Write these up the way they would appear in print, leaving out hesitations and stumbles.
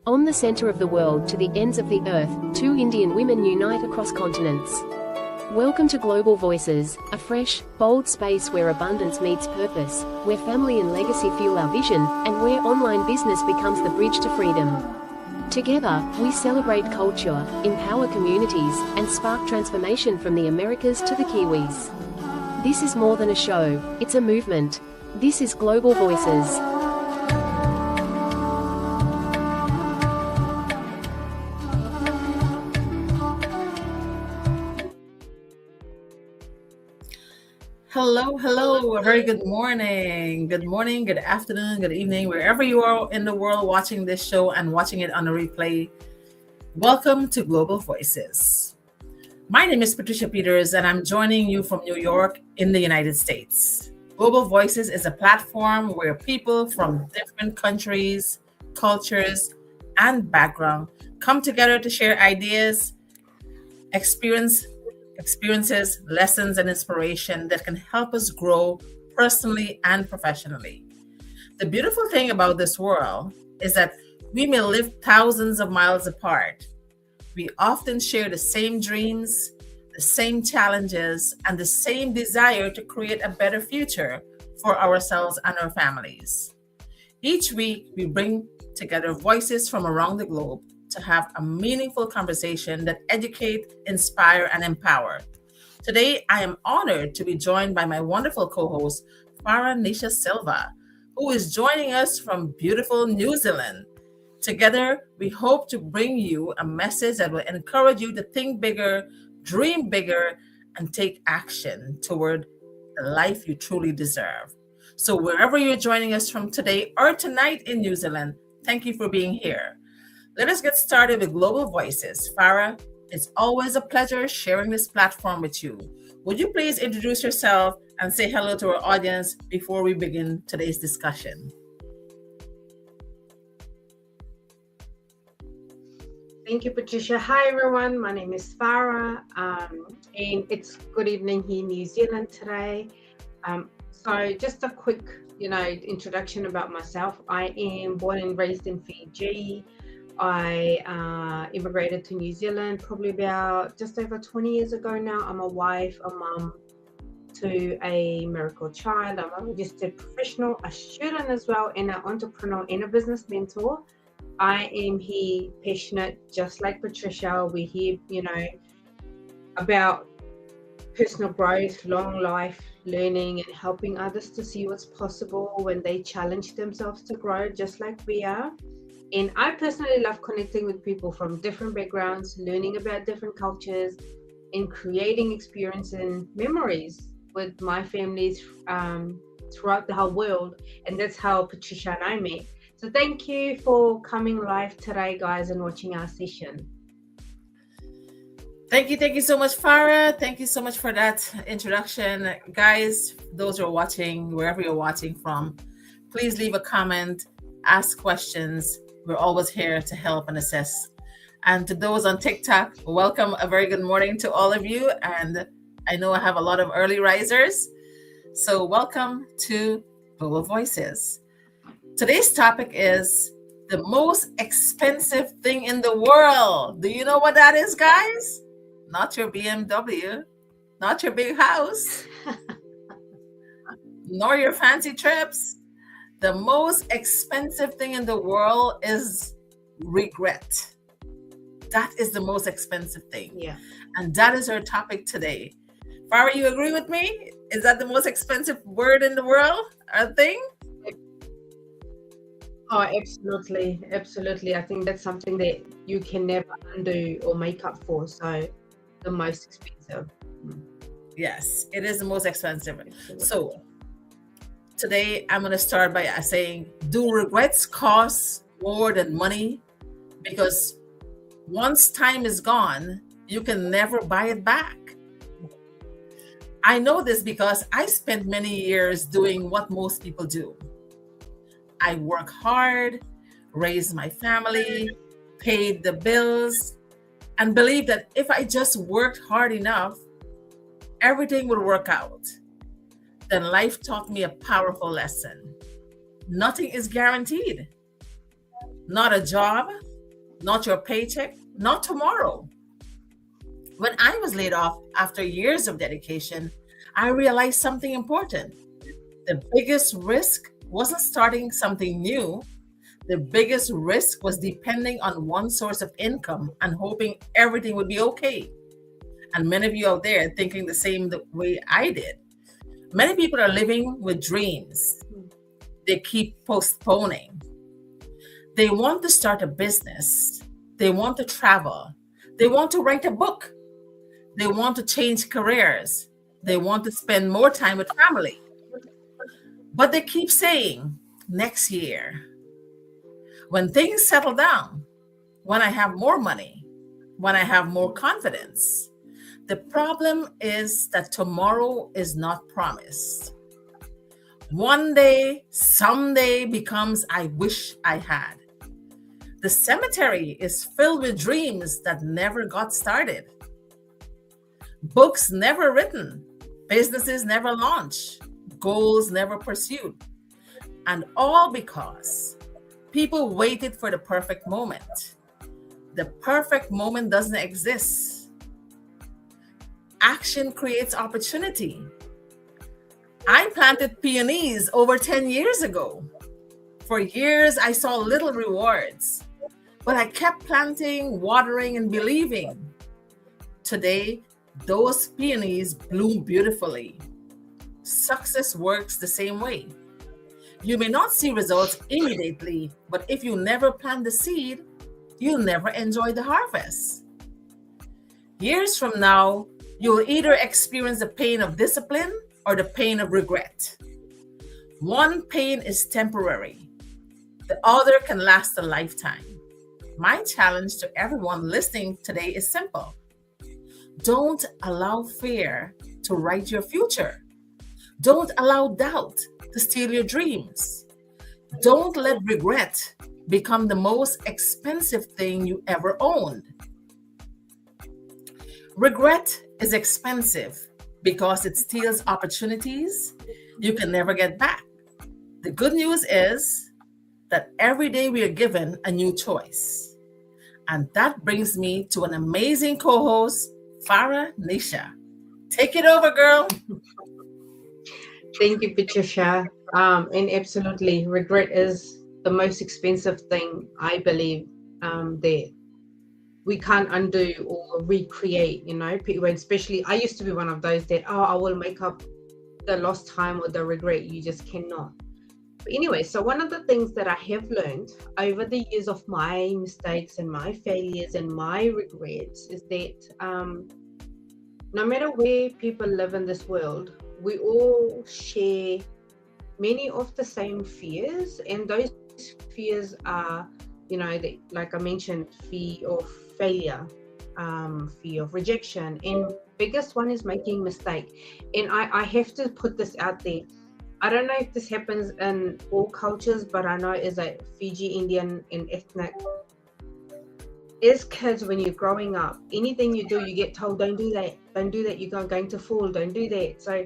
On the center of the world to the ends of the earth, two Indian women unite across continents. Welcome to Global Voices, a fresh, bold space where abundance meets purpose, where family and legacy fuel our vision, and where online business becomes the bridge to freedom. Together, we celebrate culture, empower communities, and spark transformation from the Americas to the Kiwis. This is more than a show, it's a movement. This is Global Voices. Hello. A very good morning. Good morning, good afternoon, good evening, wherever you are in the world watching this show and watching it on a replay. Welcome to Global Voices. My name is Paticia Peters, and I'm joining you from New York in the United States. Global Voices is a platform where people from different countries, cultures, and background come together to share ideas, experiences, lessons, and inspiration that can help us grow personally and professionally. The beautiful thing about this world is that we may live thousands of miles apart. We often share the same dreams, the same challenges, and the same desire to create a better future for ourselves and our families. Each week, we bring together voices from around the globe to have a meaningful conversation that educate, inspire, and empower. Today, I am honored to be joined by my wonderful co-host, Farah Nisha Silva, who is joining us from beautiful New Zealand. Together, we hope to bring you a message that will encourage you to think bigger, dream bigger, and take action toward the life you truly deserve. So wherever you're joining us from today or tonight in New Zealand, thank you for being here. Let us get started with Global Voices. Farah, it's always a pleasure sharing this platform with you. Would you please introduce yourself and say hello to our audience before we begin today's discussion? Thank you, Patricia. Hi, everyone. My name is Farah, and it's good evening here in New Zealand today. So just a quick, introduction about myself. I am born and raised in Fiji. I immigrated to New Zealand probably about just over 20 years ago now. I'm a wife, a mum to a miracle child. I'm a registered professional, a student as well, and an entrepreneur and a business mentor. I am here passionate, just like Patricia. We're here, about personal growth, long life, learning, and helping others to see what's possible when they challenge themselves to grow, just like we are. And I personally love connecting with people from different backgrounds, learning about different cultures, and creating experience and memories with my families throughout the whole world. And that's how Patricia and I met. So thank you for coming live today, guys, and watching our session. Thank you so much, Farah. Thank you so much for that introduction. Guys, those who are watching, wherever you're watching from, please leave a comment, ask questions. We're always here to help and assist. And to those on TikTok, welcome, a very good morning to all of you. And I know I have a lot of early risers. So welcome to Global Voices. Today's topic is the most expensive thing in the world. Do you know what that is, guys? Not your BMW, not your big house, nor your fancy trips. The most expensive thing in the world is regret. That is the most expensive thing. Yeah. And that is our topic today. Farah, you agree with me? Is that the most expensive word in the world or thing? Oh, absolutely. I think that's something that you can never undo or make up for. So the most expensive. Yes, it is the most expensive. So today, I'm going to start by saying, do regrets cost more than money? Because once time is gone, you can never buy it back. I know this because I spent many years doing what most people do. I work hard, raised my family, paid the bills, and believed that if I just worked hard enough, everything would work out. Then life taught me a powerful lesson. Nothing is guaranteed. Not a job, not your paycheck, not tomorrow. When I was laid off after years of dedication, I realized something important. The biggest risk wasn't starting something new. The biggest risk was depending on one source of income and hoping everything would be okay. And many of you out there thinking the same way I did. Many people are living with dreams they keep postponing. They want to start a business. They want to travel. They want to write a book. They want to change careers. They want to spend more time with family. But they keep saying, next year, when things settle down, when I have more money, when I have more confidence. The problem is that tomorrow is not promised. One day, someday becomes I wish I had. The cemetery is filled with dreams that never got started. Books never written, businesses never launched, goals never pursued. And all because people waited for the perfect moment. The perfect moment doesn't exist. Action creates opportunity. I planted peonies over 10 years ago. For years, I saw little rewards, but I kept planting, watering, and believing. Today, those peonies bloom beautifully. Success works the same way. You may not see results immediately, but if you never plant the seed, you'll never enjoy the harvest. Years from now, you'll either experience the pain of discipline or the pain of regret. One pain is temporary. The other can last a lifetime. My challenge to everyone listening today is simple. Don't allow fear to write your future. Don't allow doubt to steal your dreams. Don't let regret become the most expensive thing you ever owned. Regret is expensive because it steals opportunities you can never get back. The good news is that every day we are given a new choice. And that brings me to an amazing co-host, Farah Nisha. Take it over, girl. Thank you, Paticia. And absolutely, regret is the most expensive thing, I believe, that we can't undo or recreate, people, especially I used to be one of those that, I will make up the lost time or the regret. You just cannot. But anyway, so one of the things that I have learned over the years of my mistakes and my failures and my regrets is that no matter where people live in this world, we all share many of the same fears, and those fears are, like I mentioned, fear of failure, fear of rejection, and biggest one is making mistake. And I have to put this out there. I don't know if this happens in all cultures, but I know as a Fiji Indian and ethnic, as kids, when you're growing up, anything you do, you get told, don't do that, you're going to fall, don't do that. So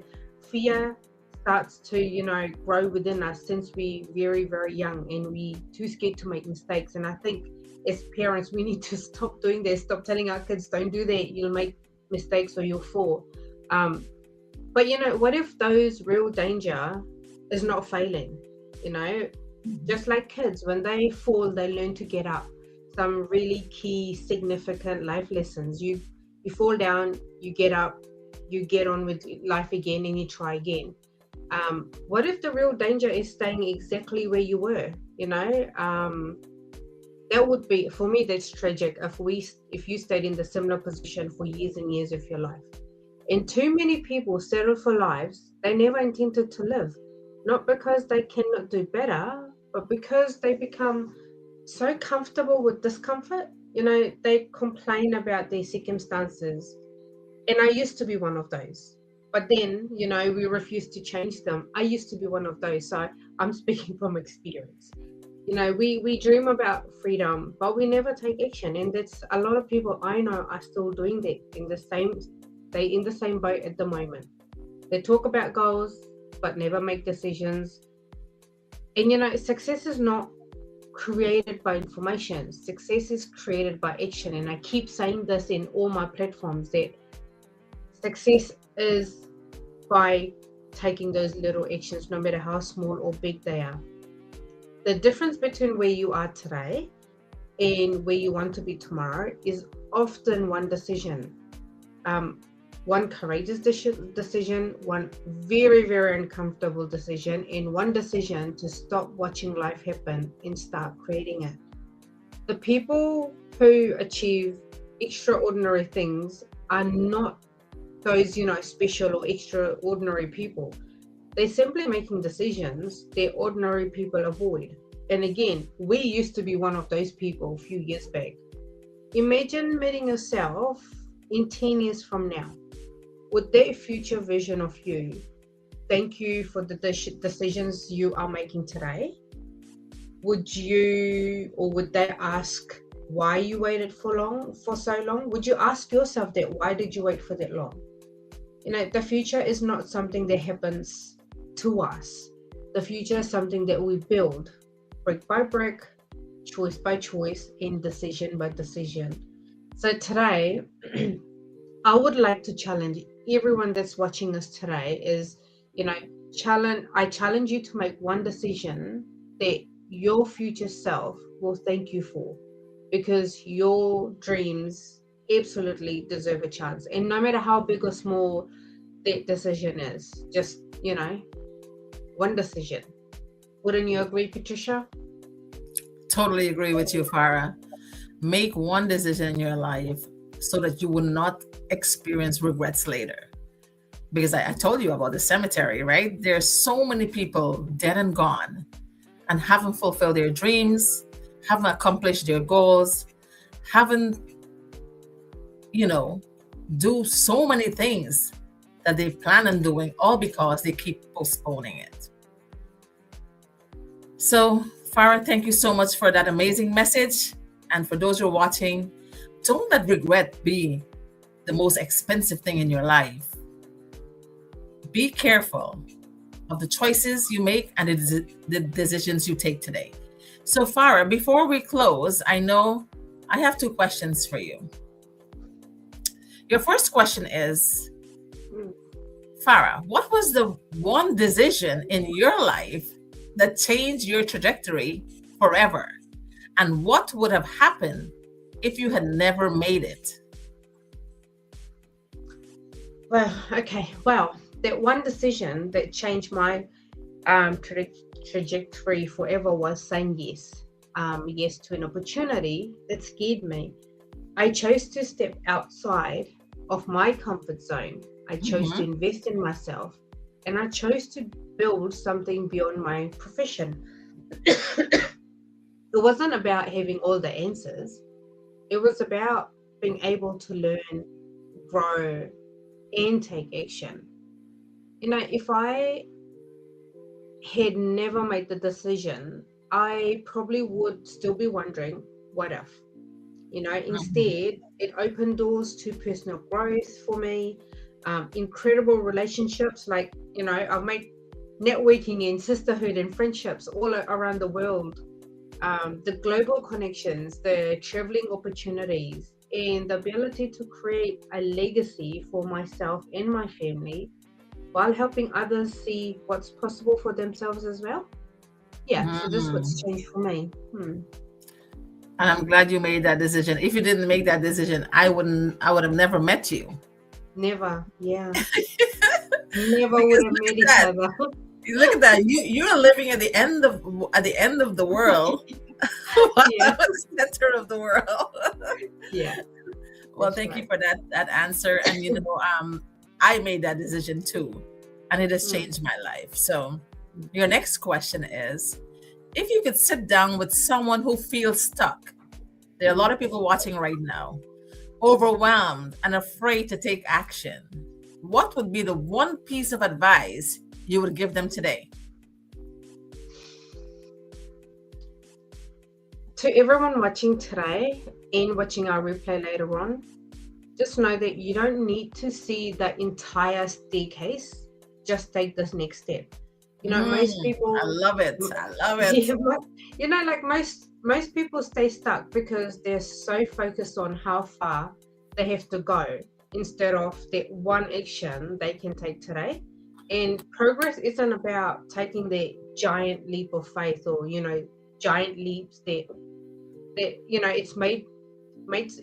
fear starts to, grow within us since we're very, very young, and we too scared to make mistakes. And I think as parents, we need to stop doing that, stop telling our kids, don't do that, you'll make mistakes or you'll fall. But what if those real danger is not failing? Just like kids, when they fall, they learn to get up. Some really key, significant life lessons. You fall down, you get up, you get on with life again, and you try again. What if the real danger is staying exactly where you were? That would be, for me, that's tragic if you stayed in the similar position for years and years of your life. And too many people settle for lives they never intended to live, not because they cannot do better, but because they become so comfortable with discomfort. They complain about their circumstances. And I used to be one of those. But then, we refuse to change them. I used to be one of those. So I'm speaking from experience. We dream about freedom, but we never take action. And that's a lot of people I know are still doing that in the same boat at the moment. They talk about goals, but never make decisions. And success is not created by information. Success is created by action. And I keep saying this in all my platforms, that success is by taking those little actions, no matter how small or big they are. The difference between where you are today and where you want to be tomorrow is often one decision. One courageous decision, one very, very uncomfortable decision, and one decision to stop watching life happen and start creating it. The people who achieve extraordinary things are not those, special or extraordinary people. They're simply making decisions that ordinary people avoid. And again, we used to be one of those people a few years back. Imagine meeting yourself in 10 years from now. Would that future vision of you thank you for the decisions you are making today? Would you, or would they ask why you waited for so long? Would you ask yourself that, why did you wait for that long? The future is not something that happens to us. The future is something that we build brick by brick, choice by choice, and decision by decision. So today, I would like to challenge everyone that's watching us today is, I challenge you to make one decision that your future self will thank you for, because your dreams absolutely deserve a chance. And no matter how big or small that decision is, just, one decision. Wouldn't you agree, Patricia? Totally agree with you, Farah. Make one decision in your life so that you will not experience regrets later. Because I told you about the cemetery, right? There's so many people dead and gone and haven't fulfilled their dreams, haven't accomplished their goals, haven't, do so many things that they plan on doing, all because they keep postponing it. So, Farah, thank you so much for that amazing message. And for those who are watching, don't let regret be the most expensive thing in your life. Be careful of the choices you make and the decisions you take today. So, Farah, before we close, I know I have 2 questions for you. Your first question is, Farah, what was the one decision in your life that changed your trajectory forever? And what would have happened if you had never made it? Well, okay. Well, that one decision that changed my trajectory forever was saying yes. Yes to an opportunity that scared me. I chose to step outside of my comfort zone. I chose to invest in myself, and I chose to build something beyond my profession. It wasn't about having all the answers. It was about being able to learn, grow, and take action. If I had never made the decision, I probably would still be wondering, what if? Instead, it opened doors to personal growth for me, incredible relationships. Like, I've made networking and sisterhood and friendships all around the world. The global connections, the traveling opportunities, and the ability to create a legacy for myself and my family while helping others see what's possible for themselves as well. Yeah, so this is what's changed for me. And I'm glad you made that decision. If you didn't make that decision, I would have never met you. Never, yeah. Never would have met each other. Look at that. You're living at the end of the world. Yeah. The center of the world. Yeah. Well, thank you for that answer. And I made that decision too, and it has changed my life. So your next question is, if you could sit down with someone who feels stuck, there are a lot of people watching right now, overwhelmed and afraid to take action, what would be the one piece of advice you would give them today? To everyone watching today and watching our replay later on, just know that you don't need to see the entire staircase. Just take this next step. Most people. I love it. I love it. Like most most people stay stuck because they're so focused on how far they have to go instead of the one action they can take today. And progress isn't about taking the giant leap of faith or, giant leaps that it's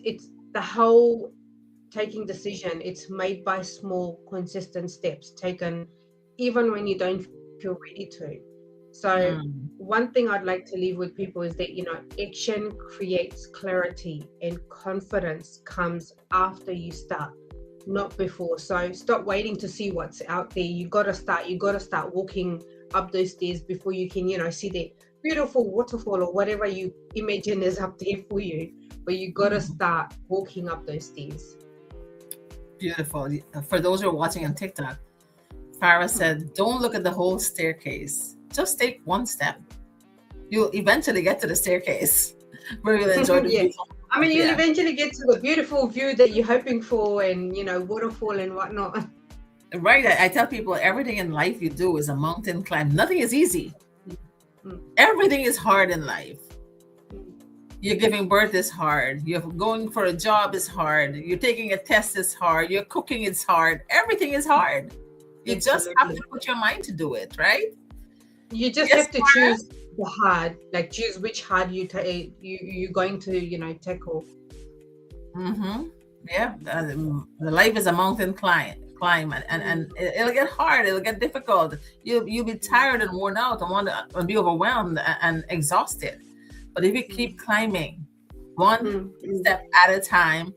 it's the whole taking decision. It's made by small, consistent steps taken even when you don't feel ready to. So Mm. one thing I'd like to leave with people is that, action creates clarity and confidence comes after you start, not before. So stop waiting to see what's out there. You got to start walking up those stairs before you can, see the beautiful waterfall or whatever you imagine is up there for you. But you got to start walking up those stairs. Beautiful. For those who are watching on TikTok, Farah said, don't look at the whole staircase. Just take one step. You'll eventually get to the staircase where you'll enjoy the view. I mean, you'll eventually get to the beautiful view that you're hoping for and, waterfall and whatnot. Right. I tell people everything in life you do is a mountain climb. Nothing is easy. Everything is hard in life. You're giving birth is hard. You're going for a job is hard. You're taking a test is hard. You're cooking is hard. Everything is hard. You just have to put your mind to do it, right? You just have to choose the hard, like choose which hard you're going to, tackle. Yeah, the life is a mountain climb, and it'll get hard. It'll get difficult. You'll be tired and worn out and want to be overwhelmed and exhausted. But if you keep climbing one step at a time,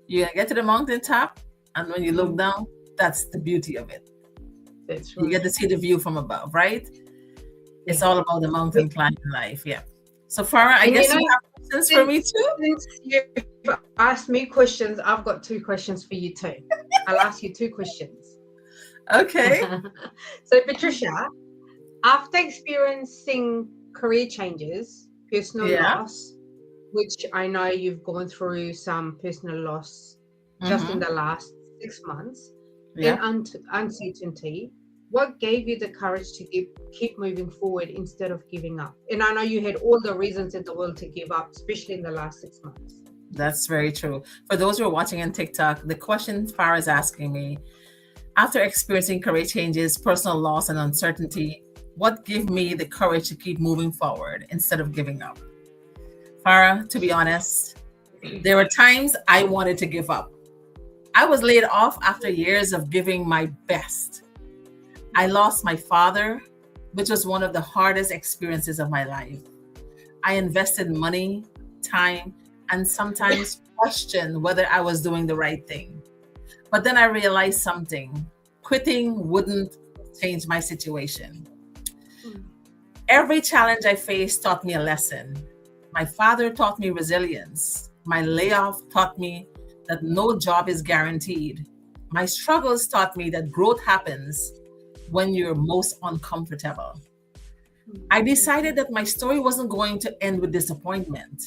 you're gonna get to the mountaintop, and when you look down, that's the beauty of it. That's right. You get to see the view from above, right? It's all about the mountain climbing life. Yeah. So Farah, I guess you have questions for me too? Since you've asked me questions, I've got 2 questions for you too. I'll ask you 2 questions. Okay. So Patricia, after experiencing career changes, personal loss, which I know you've gone through some personal loss just in the last 6 months, and uncertainty, what gave you the courage to keep moving forward instead of giving up? And I know you had all the reasons in the world to give up, especially in the last 6 months. That's very true. For those who are watching on TikTok, the question Farah is asking me, after experiencing career changes, personal loss, and uncertainty, what gave me the courage to keep moving forward instead of giving up? Farah, to be honest, there were times I wanted to give up. I was laid off after years of giving my best. I lost my father, which was one of the hardest experiences of my life. I invested money, time, and sometimes questioned whether I was doing the right thing. But then I realized something. Quitting wouldn't change my situation. Every challenge I faced taught me a lesson. My father taught me resilience. My layoff taught me that no job is guaranteed. My struggles taught me that growth happens when you're most uncomfortable. I decided that my story wasn't going to end with disappointment.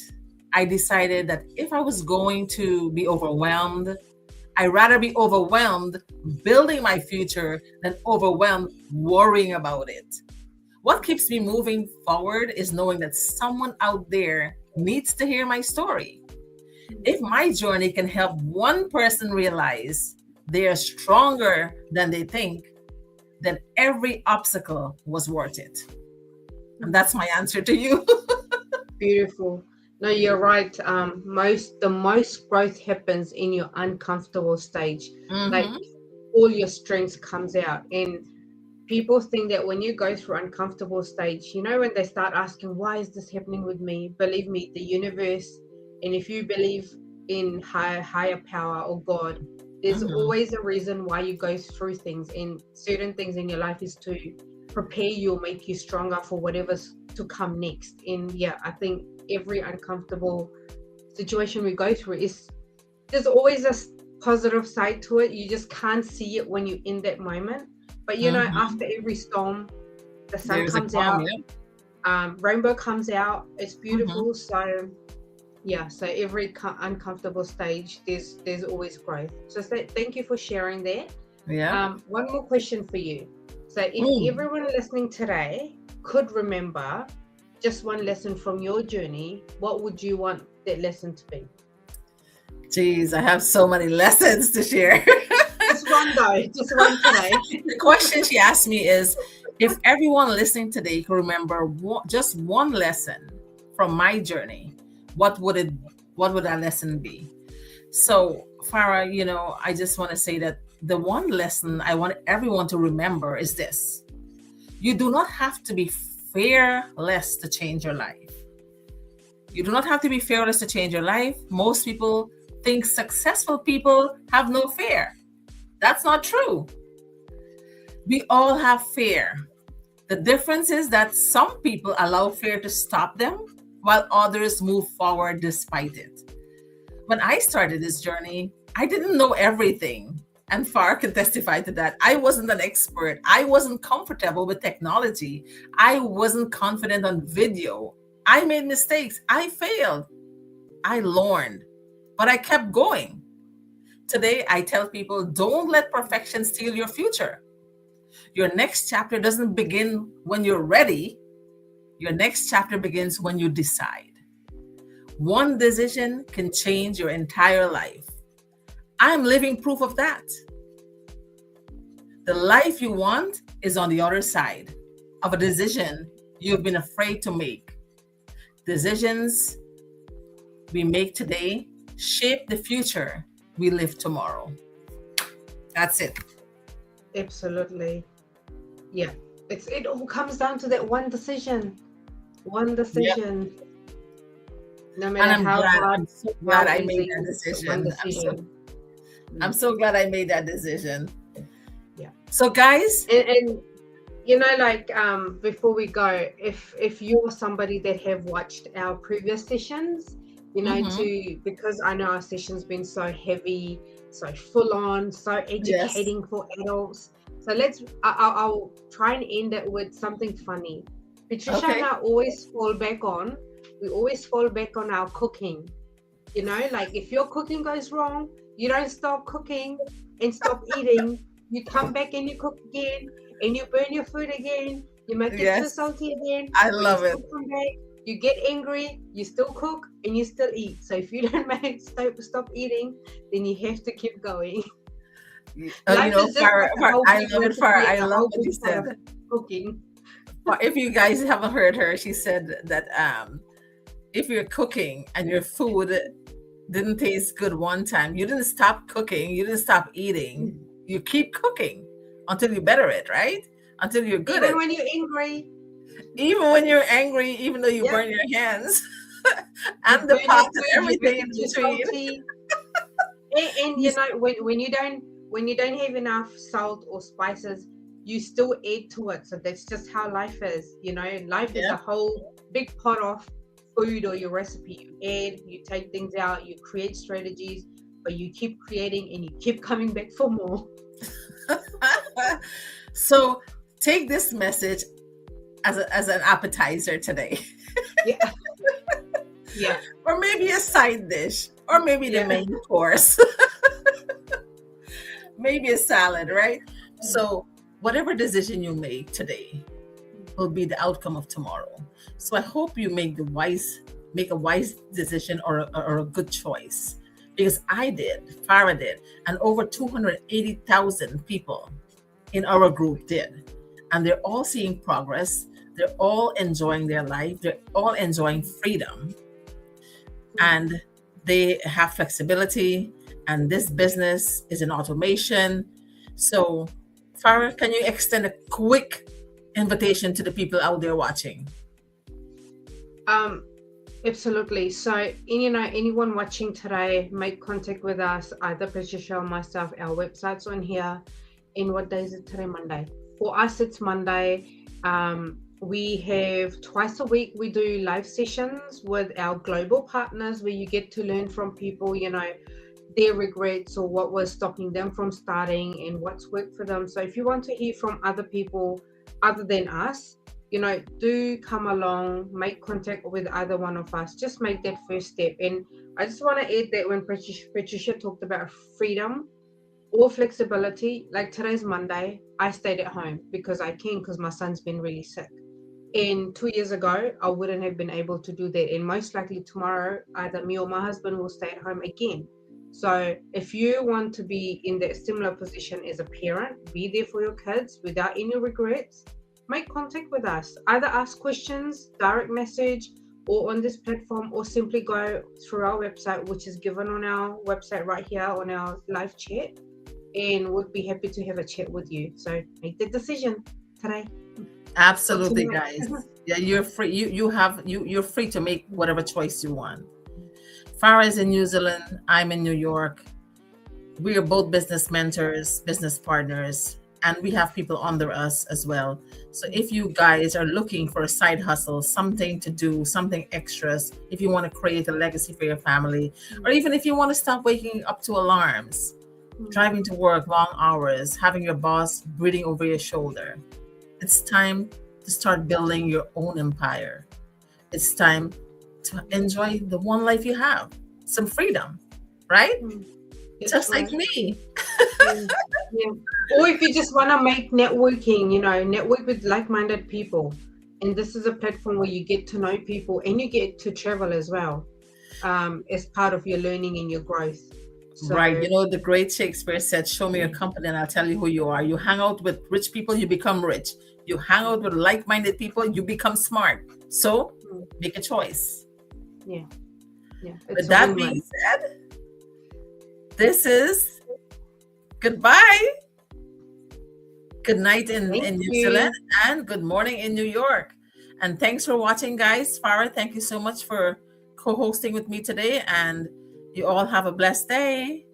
I decided that if I was going to be overwhelmed, I'd rather be overwhelmed building my future than overwhelmed worrying about it. What keeps me moving forward is knowing that someone out there needs to hear my story. If my journey can help one person realize they are stronger than they think, then every obstacle was worth it. And that's my answer to you. Beautiful. No, you're right. The most growth happens in your uncomfortable stage. Like all your strengths comes out. And people think that when you go through uncomfortable stage, when they start asking, why is this happening with me? Believe me, the universe, and if you believe in higher power or God, there's always a reason why you go through things. And certain things in your life is to prepare you or make you stronger for whatever's to come next. And I think every uncomfortable situation we go through there's always a positive side to it. You just can't see it when you're in that moment. But after every storm, the sun comes out, rainbow comes out. It's beautiful. So every uncomfortable stage, there's always growth. So thank you for sharing that. One more question for you. So if everyone listening today could remember just one lesson from your journey, what would you want that lesson to be? Geez, I have so many lessons to share. Just one though, just one today. The question she asked me is, if everyone listening today could remember just one lesson from my journey, what would that lesson be? So, Farah, I just want to say that the one lesson I want everyone to remember is this: you do not have to be fearless to change your life. You do not have to be fearless to change your life. Most people think successful people have no fear. That's not true. We all have fear. The difference is that some people allow fear to stop them while others move forward despite it. When I started this journey, I didn't know everything. And Farah can testify to that. I wasn't an expert. I wasn't comfortable with technology. I wasn't confident on video. I made mistakes. I failed. I learned, but I kept going. Today, I tell people, don't let perfection steal your future. Your next chapter doesn't begin when you're ready. Your next chapter begins when you decide. One decision can change your entire life. I'm living proof of that. The life you want is on the other side of a decision you've been afraid to make. Decisions we make today shape the future we live tomorrow. That's it. Absolutely. Yeah. It all comes down to that one decision. One decision. Yep. No matter how hard. I'm so glad I made that decision. I'm so glad I made that decision. Yeah. So guys, and before we go, if you're somebody that have watched our previous sessions, because I know our session's been so heavy, so full on, so educating for adults. So I'll try and end it with something funny. Patricia and I always fall back on our cooking. If your cooking goes wrong, you don't stop cooking and stop eating. You come back and you cook again, and you burn your food again. You make it too salty again. I love it. Come back, you get angry, you still cook, and you still eat. So if you don't stop eating, then you have to keep going. I love it, Farah. I love what you said. Cooking. If you guys haven't heard her, she said that if you're cooking and your food didn't taste good one time, you didn't stop cooking, you didn't stop eating. You keep cooking until you better it, right? Until you're good at it. Even when you're angry. Even when you're angry, even though you burn your hands and the pot and everything in between. And when you don't have enough salt or spices, you still add to it. So that's just how life is. Life is a whole big pot of food or your recipe. You add, you take things out, you create strategies, but you keep creating and you keep coming back for more. So take this message as an appetizer today. Yeah. Or maybe a side dish, or maybe the main course. Maybe a salad, right? So whatever decision you make today will be the outcome of tomorrow. So I hope you make a wise decision or a good choice, because I did, Farah did, and over 280,000 people in our group did. And they're all seeing progress. They're all enjoying their life. They're all enjoying freedom. And they have flexibility. And this business is in automation. So, Farah, can you extend a quick invitation to the people out there watching? Absolutely. So, anyone watching today, make contact with us, either Patricia or myself. Our website's on here. And what day is it today? Monday. For us, it's Monday. We have twice a week, we do live sessions with our global partners where you get to learn from people, their regrets or what was stopping them from starting and what's worked for them. So if you want to hear from other people other than us, do come along, make contact with either one of us. Just make that first step. And I just want to add that when Patricia talked about freedom or flexibility, like today's Monday, I stayed at home because my son's been really sick. And 2 years ago, I wouldn't have been able to do that. And most likely tomorrow, either me or my husband will stay at home again. So if you want to be in that similar position as a parent, be there for your kids without any regrets, make contact with us. Either ask questions, direct message, or on this platform, or simply go through our website, which is given on our website right here on our live chat. And we'd be happy to have a chat with you. So make the decision today. Absolutely, guys. Yeah, you're free. You're free to make whatever choice you want. Farah is in New Zealand. I'm in New York. We are both business mentors, business partners, and we have people under us as well. So if you guys are looking for a side hustle, something to do, something extras, if you want to create a legacy for your family, or even if you want to stop waking up to alarms, driving to work long hours, having your boss breathing over your shoulder, it's time to start building your own empire. It's time to enjoy the one life you have, some freedom, right? Just like me. Yeah. Or if you just want to make networking, network with like-minded people. And this is a platform where you get to know people and you get to travel as well, as part of your learning and your growth. So, right. The great Shakespeare said, show me your company and I'll tell you who you are. You hang out with rich people, you become rich. You hang out with like-minded people, you become smart. So make a choice. Yeah. With that being said, this is goodbye. Good night in New Zealand and good morning in New York. And thanks for watching, guys. Farah, thank you so much for co-hosting with me today. And you all have a blessed day.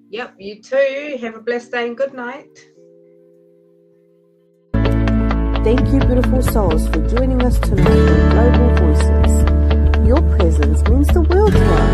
Yep, you too. Have a blessed day and good night. Thank you, beautiful souls, for joining us tonight on Global Voices. Your presence means the world to us.